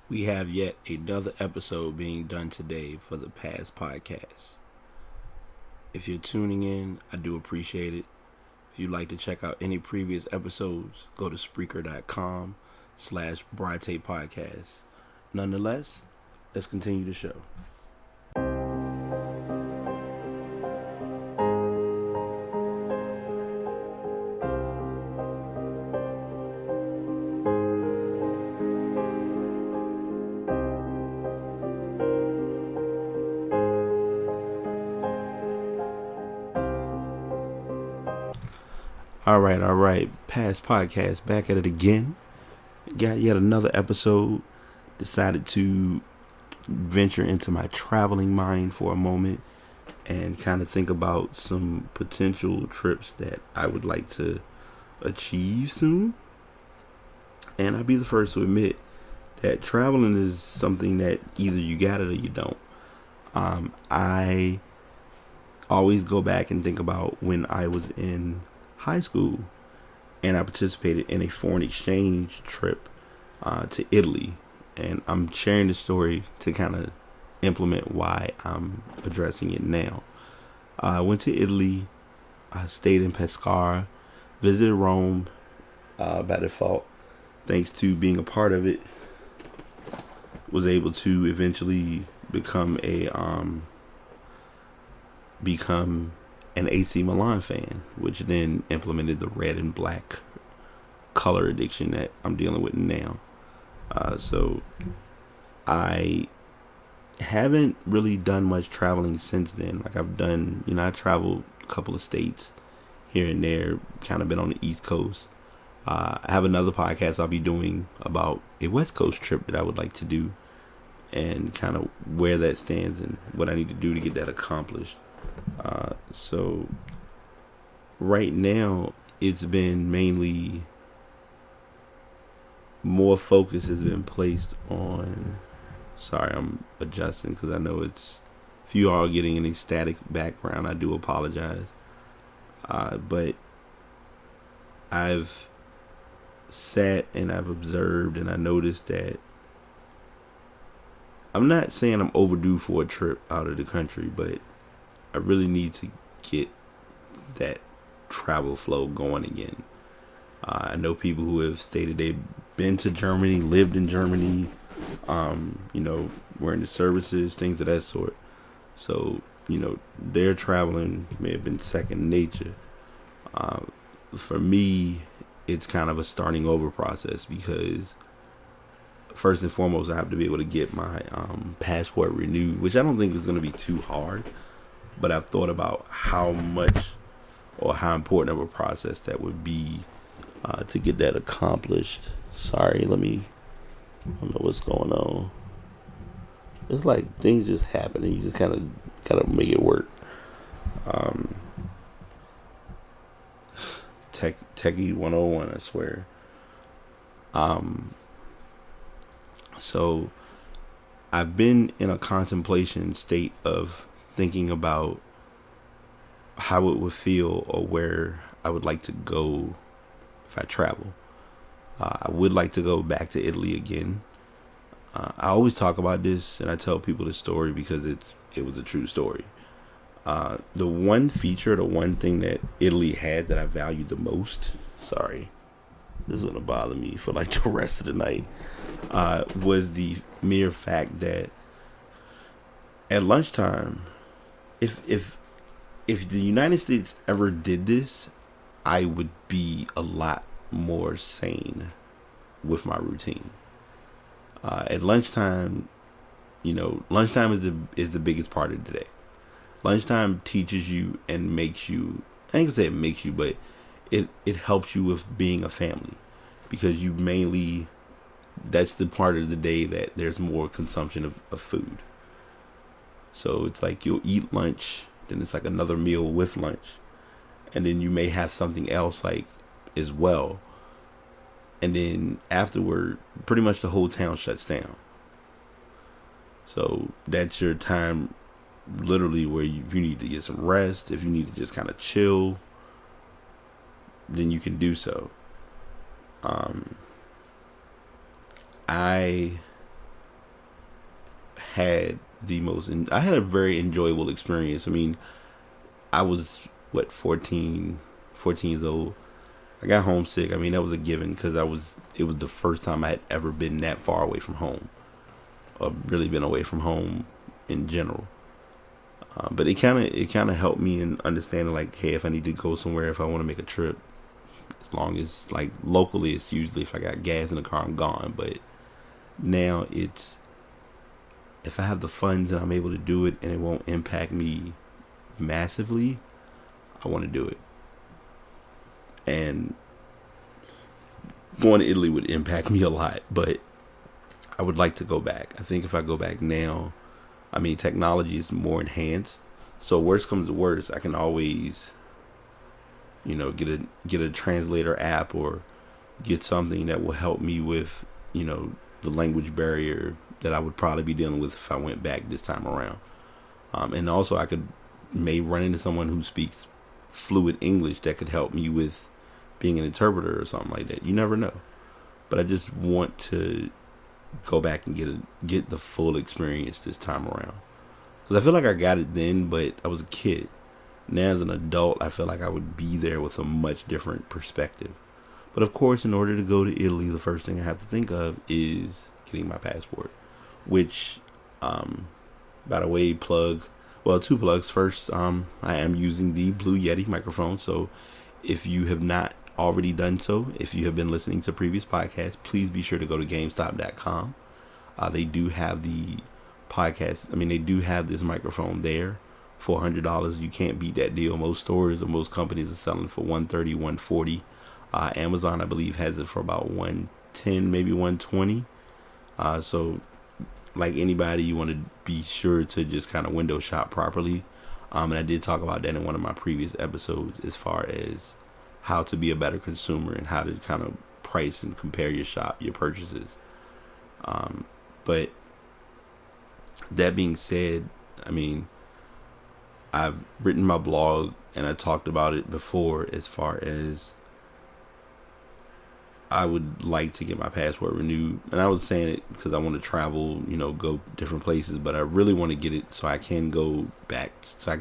We have yet another episode being done today for the past podcast. If you're tuning in, I do appreciate it. If you'd like to check out any previous episodes, go to Spreaker.com/Brite Podcast. Nonetheless, let's continue the show. All right. Past podcast, back at it again. Got yet another episode. Decided to venture into my traveling mind for a moment and kind of think about some potential trips that I would like to achieve soon. And I'll be the first to admit that traveling is something that either you got it or you don't. I always go back and think about when I was in high school and I participated in a foreign exchange trip to Italy. And I'm sharing this story to kind of implement why I'm addressing it now. I went to Italy. I stayed in Pescara, visited Rome by default. Thanks to being a part of it, was able to eventually become an AC Milan fan, which then implemented the red and black color addiction that I'm dealing with now. So I haven't really done much traveling since then. Like I traveled a couple of states here and there, kind of been on the East Coast. I have another podcast I'll be doing about a West Coast trip that I would like to do and kind of where that stands and what I need to do to get that accomplished. So right now it's been mainly more focus has been placed on, sorry, I'm adjusting because I know if you are getting any static background, I do apologize. But I've sat and I've observed and I noticed that I'm not saying I'm overdue for a trip out of the country, but I really need to get that travel flow going again. I know people who have stated they've been to Germany, lived in Germany, were in the services, things of that sort. So, their traveling may have been second nature. For me, it's kind of a starting over process because first and foremost, I have to be able to get my passport renewed, which I don't think is going to be too hard. But I've thought about how much or how important of a process that would be to get that accomplished. Sorry, I don't know what's going on. It's like things just happen and you just kind of gotta make it work. Techie 101, I swear. So I've been in a contemplation state of thinking about how it would feel or where I would like to go if I travel. I would like to go back to Italy again. I always talk about this and I tell people this story because it was a true story. The one thing that Italy had that I valued the most, sorry, this is going to bother me for like the rest of the night, was the mere fact that at lunchtime, if the United States ever did this, I would be a lot more sane with my routine. At lunchtime, lunchtime is the biggest part of the day. Lunchtime teaches you and makes you, I ain't gonna say it makes you, but it helps you with being a family because that's the part of the day that there's more consumption of food. So it's like you'll eat lunch, then it's like another meal with lunch, and then you may have something else like as well. And then afterward, pretty much the whole town shuts down. So that's your time, literally, where if you need to get some rest, if you need to just kind of chill, then you can do so. I had I had a very enjoyable experience. I mean, I was 14 years old. I got homesick. I mean, that was a given because it was the first time I had ever been that far away from home, or really been away from home in general. But it kind of helped me in understanding, like, hey, if I need to go somewhere, if I want to make a trip, as long as, like, locally, it's usually if I got gas in the car, I'm gone. But now it's, if I have the funds and I'm able to do it and it won't impact me massively, I want to do it. And going to Italy would impact me a lot, but I would like to go back. I think if I go back now, I mean, technology is more enhanced. So worst comes to worst, I can always, get a translator app or get something that will help me with, the language barrier that I would probably be dealing with if I went back this time around. And also I may run into someone who speaks fluid English that could help me with being an interpreter or something like that. You never know. But I just want to go back and get the full experience this time around. Because I feel like I got it then, but I was a kid. Now as an adult, I feel like I would be there with a much different perspective. But of course, in order to go to Italy, the first thing I have to think of is getting my passport. Which, by the way, two plugs. First, I am using the Blue Yeti microphone. So if you have not already done so, if you have been listening to previous podcasts, please be sure to go to GameStop.com. They do have the podcast. I mean, they do have this microphone there for $100. You can't beat that deal. Most stores or most companies are selling it for $130, $140. Amazon, I believe, has it for about $110, maybe $120. So like anybody, you want to be sure to just kind of window shop properly. And I did talk about that in one of my previous episodes as far as how to be a better consumer and how to kind of price and compare your purchases. But that being said, I mean, I've written my blog and I talked about it before as far as I would like to get my passport renewed. And I was saying it because I want to travel, go different places, but I really want to get it so I can go back to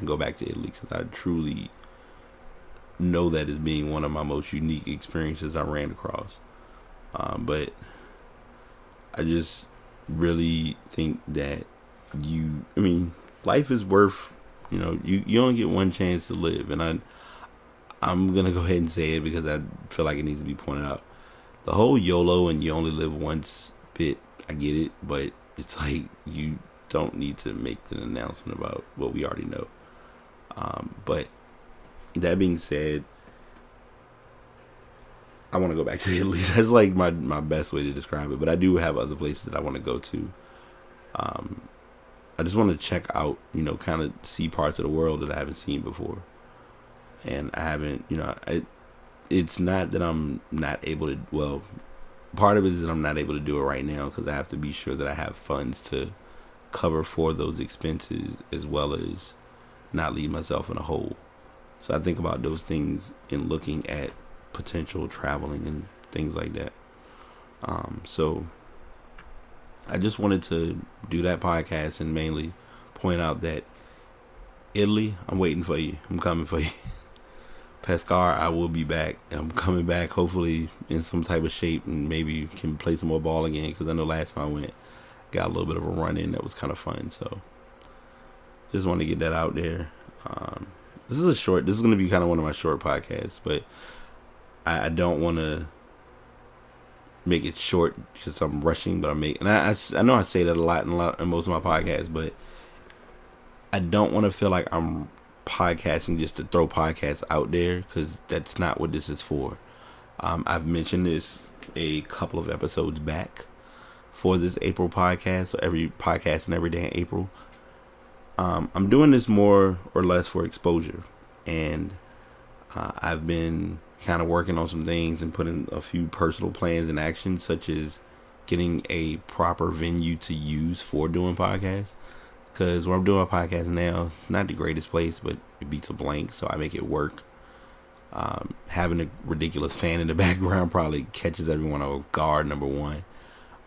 Italy, because I truly know that as being one of my most unique experiences I ran across. But I just really think that life is worth, you only get one chance to live. And I'm going to go ahead and say it because I feel like it needs to be pointed out. The whole YOLO and you only live once bit, I get it, but it's like you don't need to make an announcement about what we already know. But that being said, I want to go back to Italy. That's like my best way to describe it. But I do have other places that I want to go to. I just want to check out, kind of see parts of the world that I haven't seen before. And I haven't, it's not that I'm not able to, well, part of it is that I'm not able to do it right now because I have to be sure that I have funds to cover for those expenses as well as not leave myself in a hole. So I think about those things in looking at potential traveling and things like that. So I just wanted to do that podcast and mainly point out that Italy, I'm waiting for you. I'm coming for you. Pescar, I will be back. I'm coming back hopefully in some type of shape and maybe can play some more ball again, because I know last time I went, got a little bit of a run in that was kind of fun. So just want to get that out there. This is going to be kind of one of my short podcasts, but I don't want to make it short because I'm rushing, but I know I say that a lot in most of my podcasts, but I don't want to feel like I'm podcasting just to throw podcasts out there, because that's not what this is for. I've mentioned this a couple of episodes back for this April podcast, so every podcast and every day in April. I'm doing this more or less for exposure, and I've been kind of working on some things and putting a few personal plans in action, such as getting a proper venue to use for doing podcasts. Because where I'm doing my podcast now, it's not the greatest place, but it beats a blank, so I make it work. Having a ridiculous fan in the background probably catches everyone off guard, number one.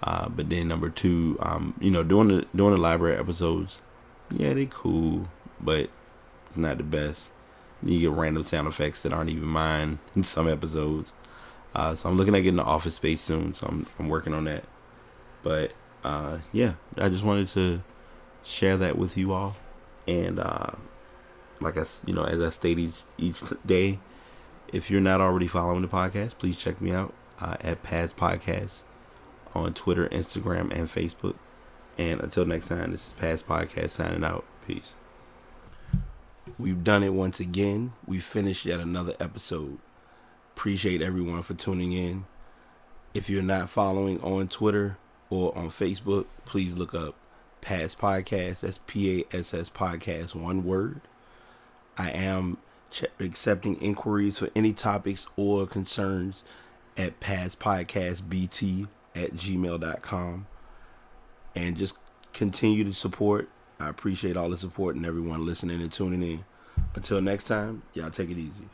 But then number two, doing the library episodes, yeah, they cool, but it's not the best. You get random sound effects that aren't even mine in some episodes. So I'm looking at getting the Office Space soon. So I'm working on that. But yeah, I just wanted to share that with you all. And like as I state each day, if you're not already following the podcast, please check me out at Paz Podcast on Twitter, Instagram, and Facebook. And until next time, this is Paz Podcast signing out. Peace. We've done it once again. We finished yet another episode. Appreciate everyone for tuning in. If you're not following on Twitter or on Facebook, please look up Paz Podcast. That's PASS Podcast, one word. I am accepting inquiries for any topics or concerns at pazpodcastbt@gmail.com. And just continue to support. I appreciate all the support and everyone listening and tuning in. Until next time, y'all take it easy.